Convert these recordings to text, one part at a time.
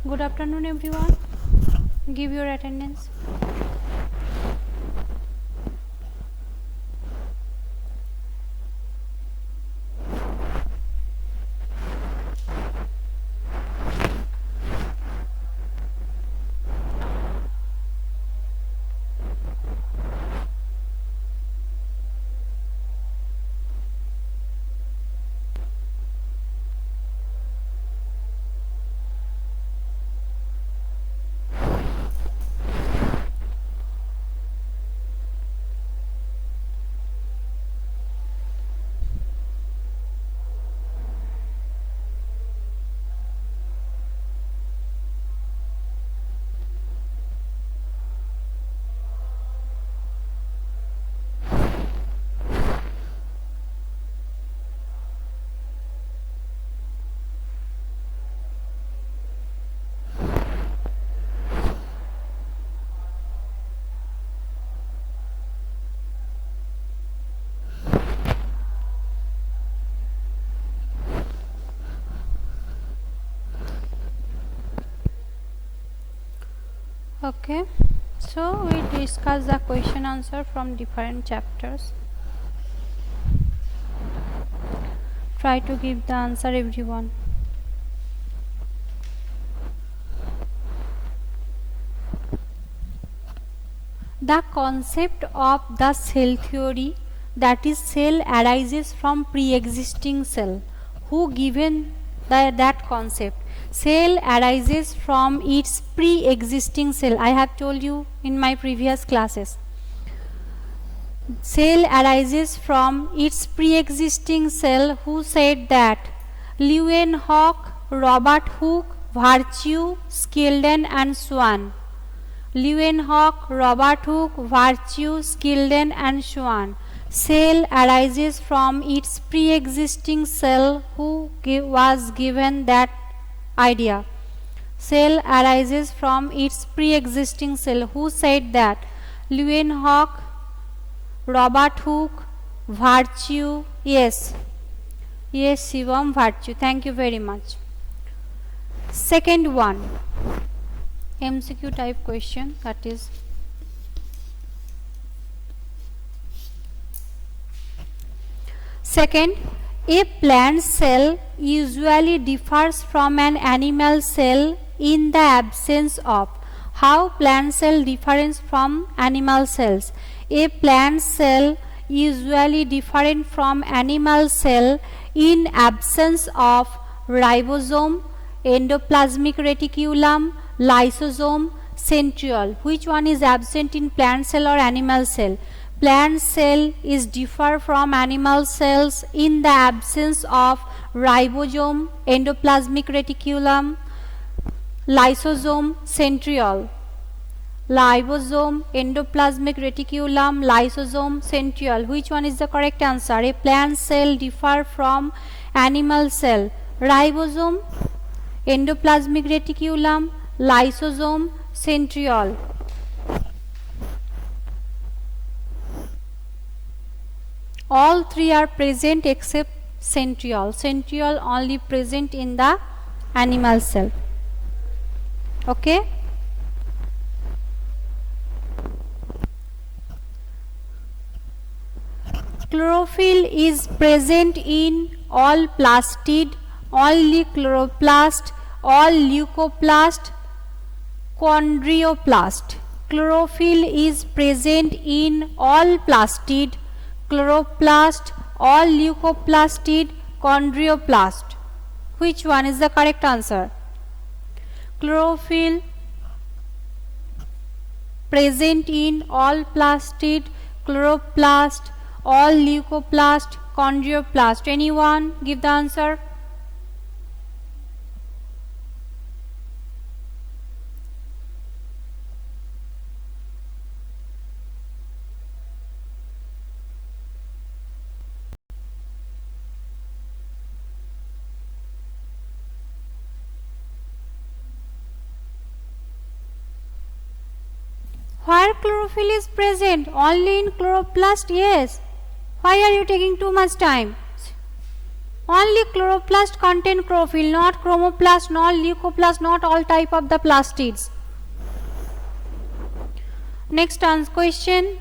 Good afternoon, everyone. Give your attendance. Okay, so we discuss the question answer from different chapters. Try to give the answer, everyone. The concept of the cell theory, that is cell arises from pre-existing cell. Who given that concept? Cell arises from its pre-existing cell. I have told you in my previous classes. Cell arises from its pre-existing cell. Who said that? Leeuwenhoek, Robert Hooke, Virtue, Schleiden and Swan. Leeuwenhoek, Robert Hooke, Virtue, Schleiden and Swan. Cell arises from its pre-existing cell. Who was given that idea? Cell arises from its pre-existing cell. Who said that? Leeuwenhoek, Robert Hooke, Virtue. Yes, Shivam, Virtue. Thank you very much. Second one, MCQ type question, that is second, a plant cell usually differs from an animal cell in the absence of. How plant cell differs from animal cells? A plant cell usually different from animal cell in absence of ribosome, endoplasmic reticulum, lysosome, centriole. Which one is absent in plant cell or animal cell? Plant cell is differ from animal cells in the absence of ribosome, endoplasmic reticulum, lysosome, centriole. Ribosome, endoplasmic reticulum, lysosome, centriole. Which one is the correct answer? A plant cell differ from animal cell. Ribosome, endoplasmic reticulum, lysosome, centriole. All three are present except centriole. Centriole only present in the animal cell. Okay. Chlorophyll is present in all plastid, only chloroplast, all leucoplast, chondroplast. Chlorophyll is present in all plastid, chloroplast, all leucoplastid, chondroplast. Which one is the correct answer? Chlorophyll present in all plastid, chloroplast, all leucoplast, chondroplast. Anyone give the answer? Where chlorophyll is present? Only in chloroplast? Yes. Why are you taking too much time? Only chloroplast contain chlorophyll, not chromoplast, not leucoplast, not all type of the plastids. Next question.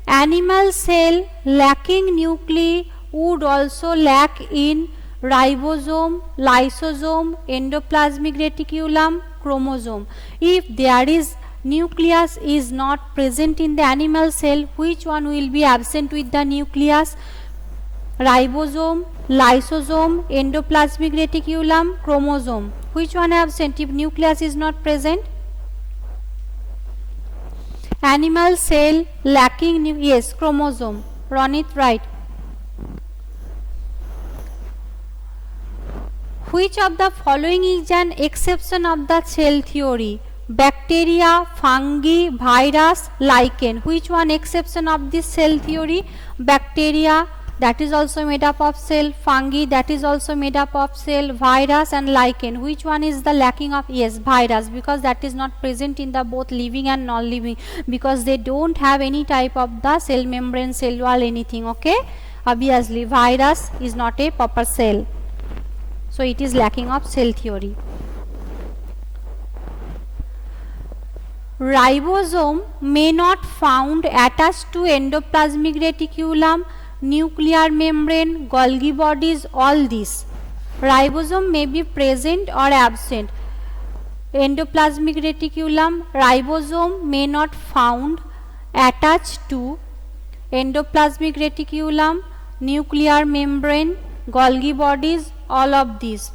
Animal cell lacking nuclei would also lack in ribosome, lysosome, endoplasmic reticulum, chromosome. If there is nucleus is not present in the animal cell, which one will be absent with the nucleus? Ribosome, lysosome, endoplasmic reticulum, chromosome. Which one absent if nucleus is not present? Animal cell lacking yes, chromosome. Ronit, right. Which of the following is an exception of the cell theory? Bacteria, fungi, virus, lichen. Which one exception of this cell theory? Bacteria, that is also made up of cell, fungi, that is also made up of cell, virus and lichen. Which one is the lacking of? Yes, virus, because that is not present in the both living and non-living, because they don't have any type of the cell membrane, cell wall, anything. Okay, obviously virus is not a proper cell, so it is lacking of cell theory. Ribosome may not found attached to endoplasmic reticulum, nuclear membrane, Golgi bodies, all these. Ribosome may be present or absent. Endoplasmic reticulum, ribosome may not found attached to endoplasmic reticulum, nuclear membrane, Golgi bodies, all of these.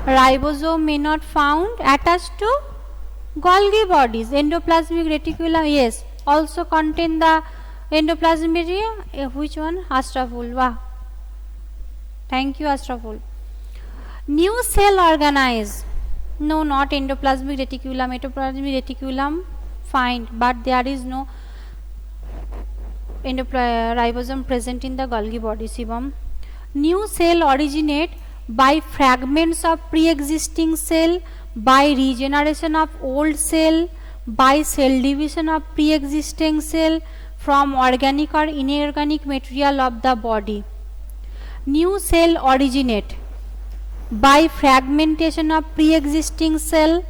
Ribosome may not found attached to Golgi bodies, endoplasmic reticulum, yes, also contain the endoplasmic reticulum. Which one? Astraful. Wow. Thank you, Astraful. New cell organize. No, not endoplasmic reticulum. Endoplasmic reticulum, fine, but there is no ribosome present in the Golgi body. Shivam. New cell originate by fragments of pre-existing cell, by regeneration of old cell, by cell division of pre-existing cell from organic or inorganic material of the body. New cell originate by fragmentation of pre-existing cell,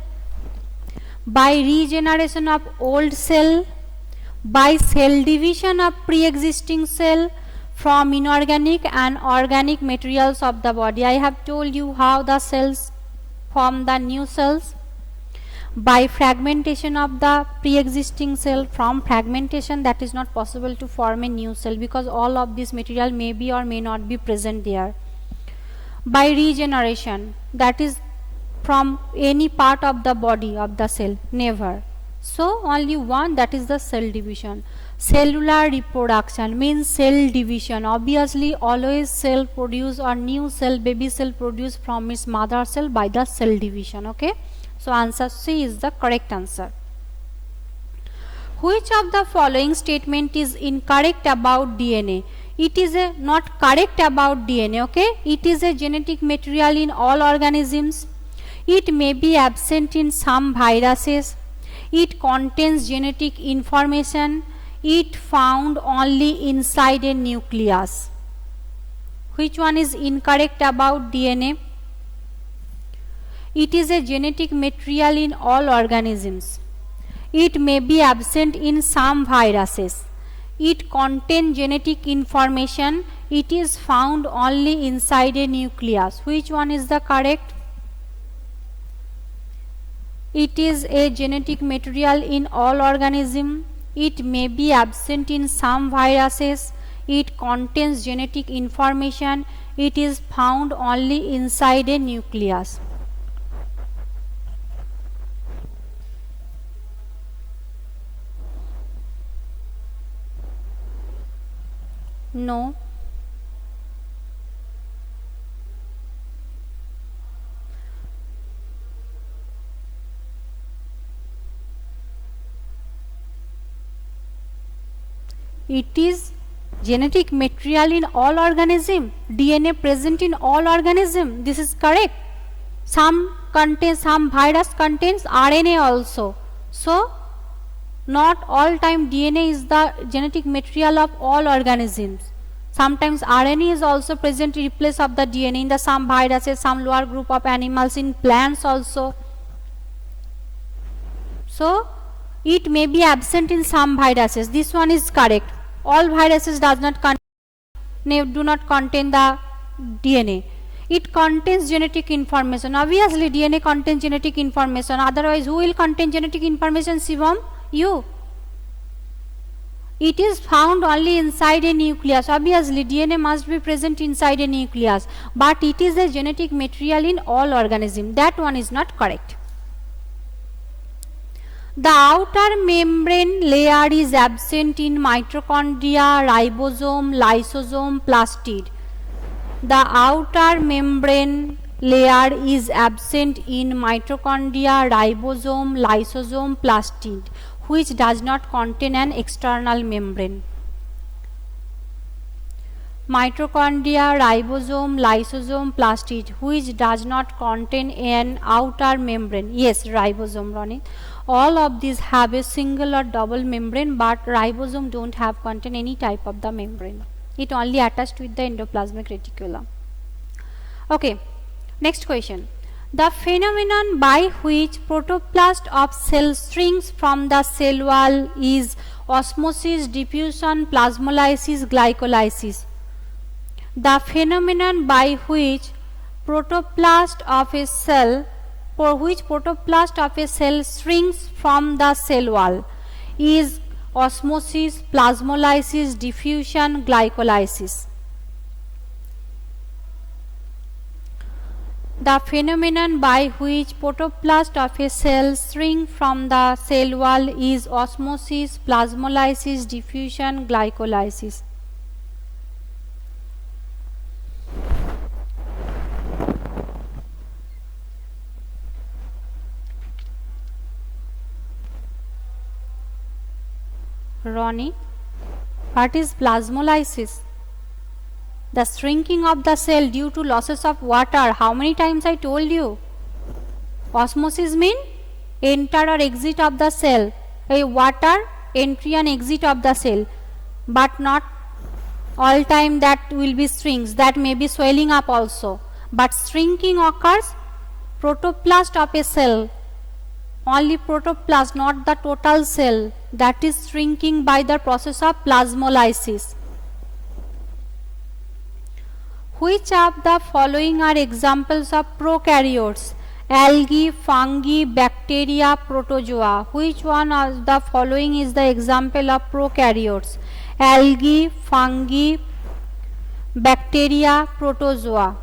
by regeneration of old cell, by cell division of pre-existing cell from inorganic and organic materials of the body. I have told you how the cells form the new cells. By fragmentation of the pre-existing cell, from fragmentation that is not possible to form a new cell, because all of this material may be or may not be present there. By regeneration, that is from any part of the body of the cell, never. So only one, that is the cell division. Cellular reproduction means cell division. Obviously always cell produce or new cell, baby cell produced from its mother cell by the cell division. Okay, so answer C is the correct answer. Which of the following statement is incorrect about DNA? It is a not correct about DNA. Okay, it is a genetic material in all organisms. It may be absent in some viruses. It contains genetic information. It found only inside a nucleus. Which one is incorrect about DNA? It is a genetic material in all organisms. It may be absent in some viruses. It contains genetic information. It is found only inside a nucleus. Which one is the correct? It is a genetic material in all organisms. It may be absent in some viruses. It contains genetic information. It is found only inside a nucleus. No. It is Genetic material in all organism, DNA present in all organism. This is correct. Some virus contains RNA also. So not all time DNA is the genetic material of all organisms. Sometimes RNA is also present in place of the DNA in the some viruses, some lower group of animals, in plants also. So it may be absent in some viruses. This one is correct. All viruses do not contain the DNA. It contains genetic information. Obviously DNA contains genetic information. Otherwise who will contain genetic information, Shivam? You. It is found only inside a nucleus. Obviously DNA must be present inside a nucleus, but it is a genetic material in all organisms. That one is not correct. The outer membrane layer is absent in mitochondria, ribosome, lysosome, plastid. The outer membrane layer is absent in mitochondria, ribosome, lysosome, plastid, which does not contain an external membrane. Mitochondria, ribosome, lysosome, plastid, which does not contain an outer membrane. Yes, ribosome, Ronnie. All of these have a single or double membrane, but ribosome don't have contain any type of the membrane. It only attached with the endoplasmic reticulum. Okay, next question. The phenomenon by which protoplast of cell shrinks from the cell wall is osmosis, diffusion, plasmolysis, glycolysis. The phenomenon by which protoplast of a cell shrinks from the cell wall is osmosis, plasmolysis, diffusion, glycolysis. The phenomenon by which protoplast of a cell shrinks from the cell wall is osmosis, plasmolysis, diffusion, glycolysis. Ronnie, what is plasmolysis? The shrinking of the cell due to losses of water. How many times I told you? Osmosis mean enter or exit of the cell. A water entry and exit of the cell, but not all time that will be shrinks. That may be swelling up also. But shrinking occurs protoplast of a cell. Only protoplast, not the total cell, that is shrinking by the process of plasmolysis. Which of the following are examples of prokaryotes? Algae, fungi, bacteria, protozoa. Which one of the following is the example of prokaryotes? Algae, fungi, bacteria, protozoa.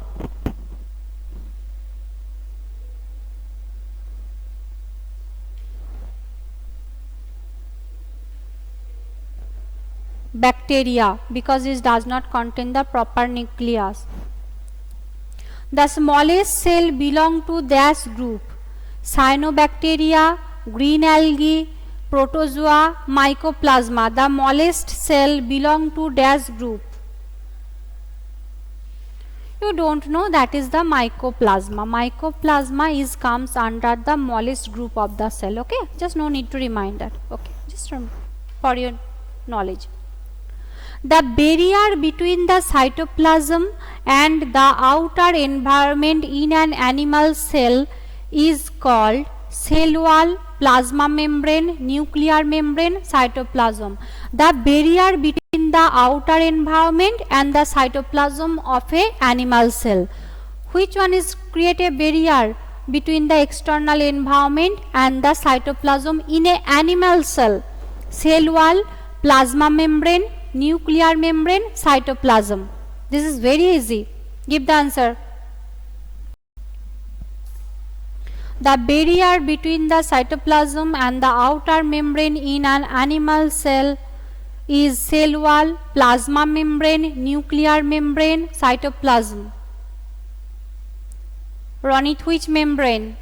Bacteria, because it does not contain the proper nucleus. The smallest cell belong to dash group: cyanobacteria, green algae, protozoa, mycoplasma. The smallest cell belong to dash group. You don't know, that is the mycoplasma. Mycoplasma comes under the smallest group of the cell. Okay, just no need to remind that. Okay, just for your knowledge. The barrier between the cytoplasm and the outer environment in an animal cell is called cell wall, plasma membrane, nuclear membrane, cytoplasm. The barrier between the outer environment and the cytoplasm of a animal cell. Which one is create a barrier between the external environment and the cytoplasm in a animal cell? Cell wall, plasma membrane, nuclear membrane, cytoplasm. This is very easy. Give the answer. The barrier between the cytoplasm and the outer membrane in an animal cell is cell wall, plasma membrane, nuclear membrane, cytoplasm. Ronit, which membrane?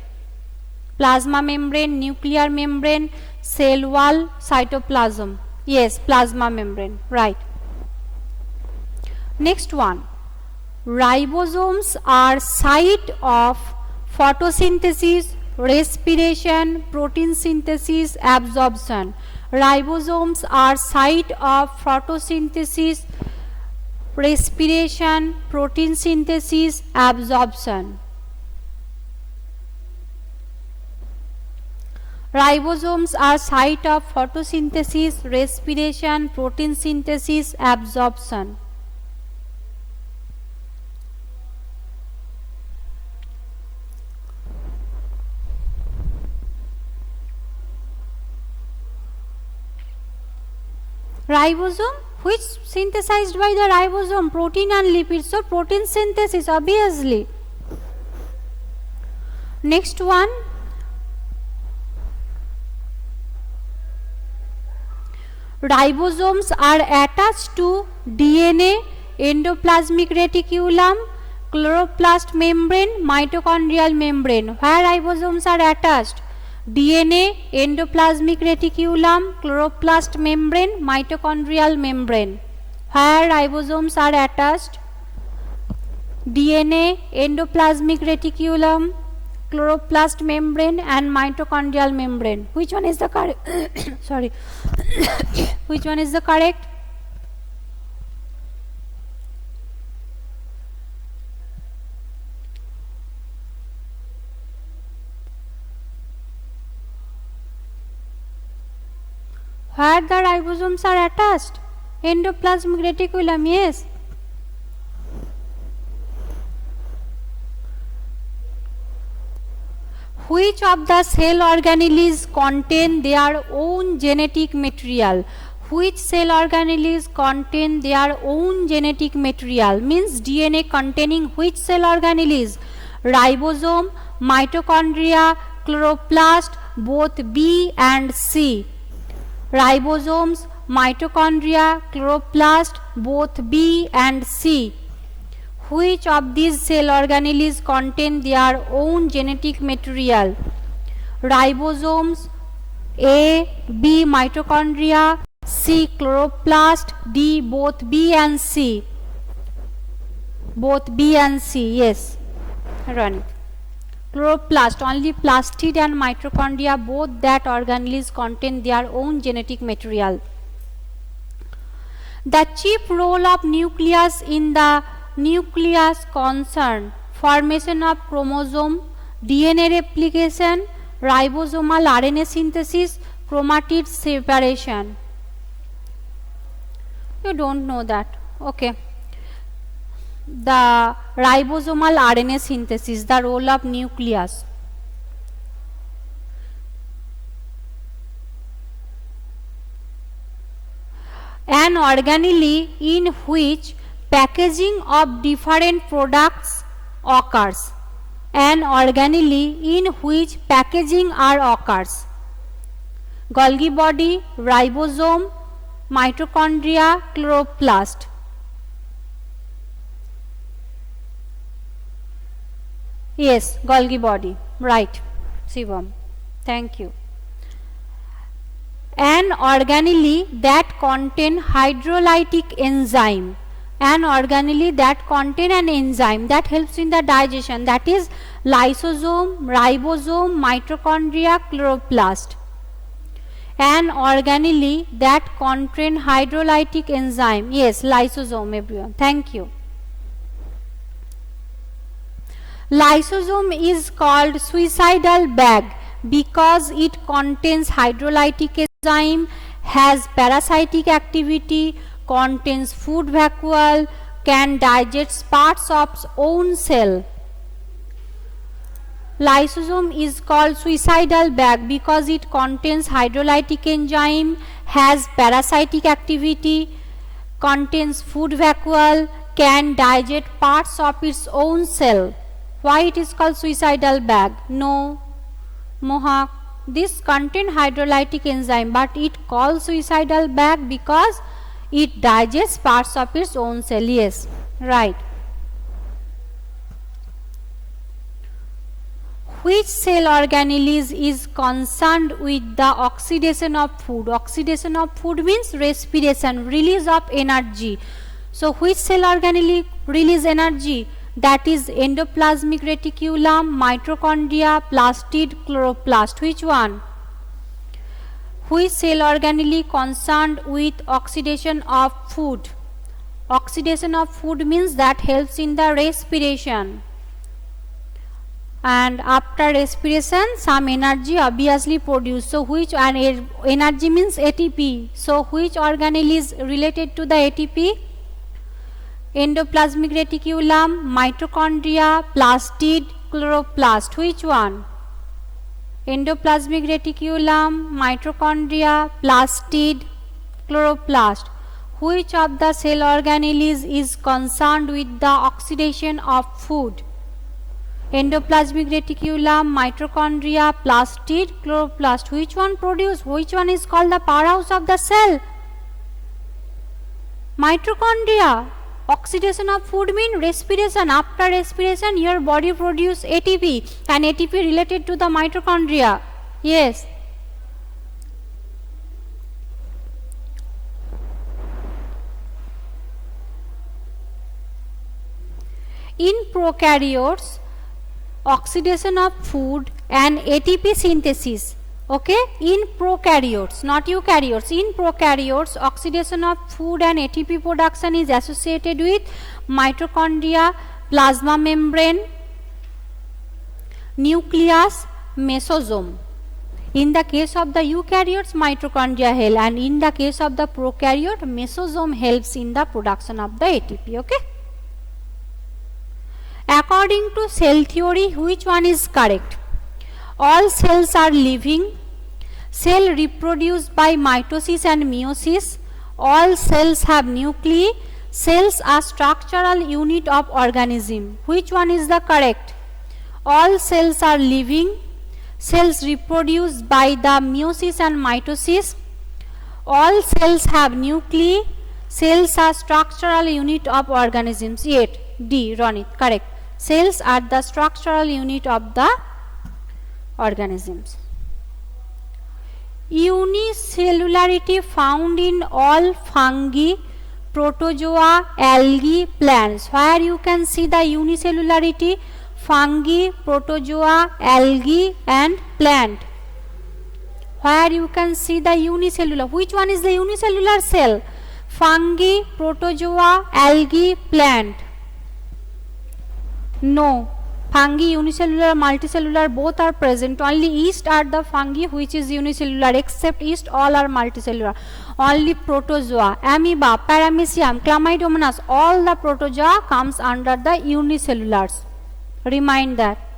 Plasma membrane, nuclear membrane, cell wall, cytoplasm. Yes, plasma membrane, right. Next one, ribosomes are site of photosynthesis, respiration, protein synthesis, absorption. Ribosomes are site of photosynthesis, respiration, protein synthesis, absorption. Ribosomes are site of photosynthesis, respiration, protein synthesis, absorption. Ribosome, which synthesized by the ribosome, protein and lipids. So protein synthesis, obviously. Next one, ribosomes are attached to DNA, endoplasmic reticulum, chloroplast membrane, mitochondrial membrane. Where ribosomes are attached? DNA, endoplasmic reticulum, chloroplast membrane, mitochondrial membrane. Where ribosomes are attached? DNA, endoplasmic reticulum, chloroplast membrane and mitochondrial membrane. Which one is the correct? Sorry. Which one is the correct? Where the ribosomes are attached? Endoplasmic reticulum, yes. Which of the cell organelles contain their own genetic material? Which cell organelles contain their own genetic material? Means DNA containing which cell organelles? Ribosome, mitochondria, chloroplast, both B and C. Ribosomes, mitochondria, chloroplast, both B and C. Which of these cell organelles contain their own genetic material? Ribosomes, A, B, mitochondria, C, chloroplast, D, both B and C. Both B and C, yes. Run it. Chloroplast, only plastid and mitochondria, both that organelles contain their own genetic material. The chief role of nucleus in the nucleus concern formation of chromosome, DNA replication, ribosomal RNA synthesis, chromatid separation. You don't know that. Okay. The ribosomal RNA synthesis, the role of nucleus. An organelle in which packaging of different products occurs. An organelle in which packaging occurs. Golgi body, ribosome, mitochondria, chloroplast. Yes, Golgi body, right, Shivam, thank you. An organelle that contain hydrolytic enzyme, an organelle that contain an enzyme that helps in the digestion, that is lysosome, ribosome, mitochondria, chloroplast. An organelle that contain hydrolytic enzyme, yes, lysosome, everyone, thank you. Lysosome is called suicidal bag because it contains hydrolytic enzyme, has parasitic activity, contains food vacuole, can digest parts of its own cell. Lysosome is called suicidal bag because it contains hydrolytic enzyme, has parasitic activity, contains food vacuole, can digest parts of its own cell. Why it is called suicidal bag? No, Mohak, this contain hydrolytic enzyme, but it called suicidal bag because it digests parts of its own cell. Yes, right. Which cell organelle is concerned with the oxidation of food? Oxidation of food means respiration, release of energy. So which cell organelle release energy? That is endoplasmic reticulum, mitochondria, plastid, chloroplast. Which one? Which cell organelle concerned with oxidation of food? Oxidation of food means that helps in the respiration. And after respiration, some energy obviously produced. So which, and energy means ATP. So which organelle is related to the ATP? Endoplasmic reticulum, mitochondria, plastid, chloroplast. Which one? Endoplasmic reticulum, mitochondria, plastid, chloroplast. Which of the cell organelles is concerned with the oxidation of food? Endoplasmic reticulum, mitochondria, plastid, chloroplast. Which one produce? Which one is called the powerhouse of the cell? Mitochondria. Oxidation of food means respiration. After respiration, your body produce ATP, and ATP related to the mitochondria. Yes. In prokaryotes, oxidation of food and ATP synthesis. Okay, in prokaryotes, not eukaryotes. In prokaryotes, oxidation of food and ATP production is associated with mitochondria, plasma membrane, nucleus, mesosome. In the case of the eukaryotes, mitochondria help, and in the case of the prokaryote, mesosome helps in the production of the ATP. Okay. According to cell theory, which one is correct? All cells are living. Cell reproduce by mitosis and meiosis. All cells have nuclei. Cells are structural unit of organism. Which one is the correct? All cells are living. Cells reproduce by the meiosis and mitosis. All cells have nuclei. Cells are structural unit of organisms. Yet D, Ronit, correct. Cells are the structural unit of the organisms. Unicellularity found in all fungi, protozoa, algae, plants. Where you can see the unicellularity? Fungi, protozoa, algae and plant. Where you can see the unicellular? Which one is the unicellular cell? Fungi, protozoa, algae, plant. No. Fungi, unicellular, multicellular, both are present. Only yeast are the fungi which is unicellular. Except yeast, all are multicellular. Only protozoa, amoeba, paramecium, chlamydomonas, all the protozoa comes under the unicellulars. Remind that.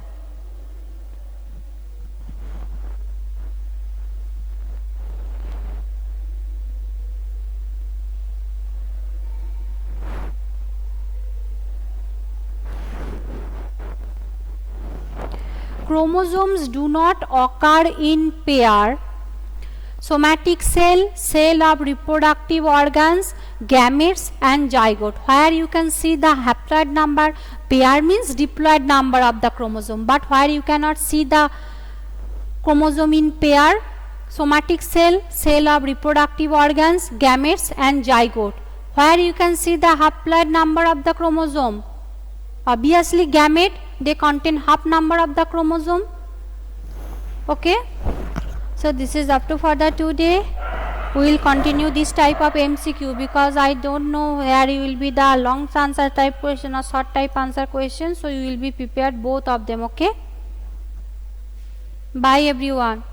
Chromosomes do not occur in pair. Somatic cell, cell of reproductive organs, gametes and zygote. Where you can see the haploid number, pair means diploid number of the chromosome, but where you cannot see the chromosome in pair, somatic cell, cell of reproductive organs, gametes and zygote. Where you can see the haploid number of the chromosome? Obviously gamete, they contain half number of the chromosome. Okay. So this is up to for the today. We will continue this type of MCQ because I don't know where you will be the long answer type question or short type answer question. So you will be prepared both of them. Okay. Bye everyone.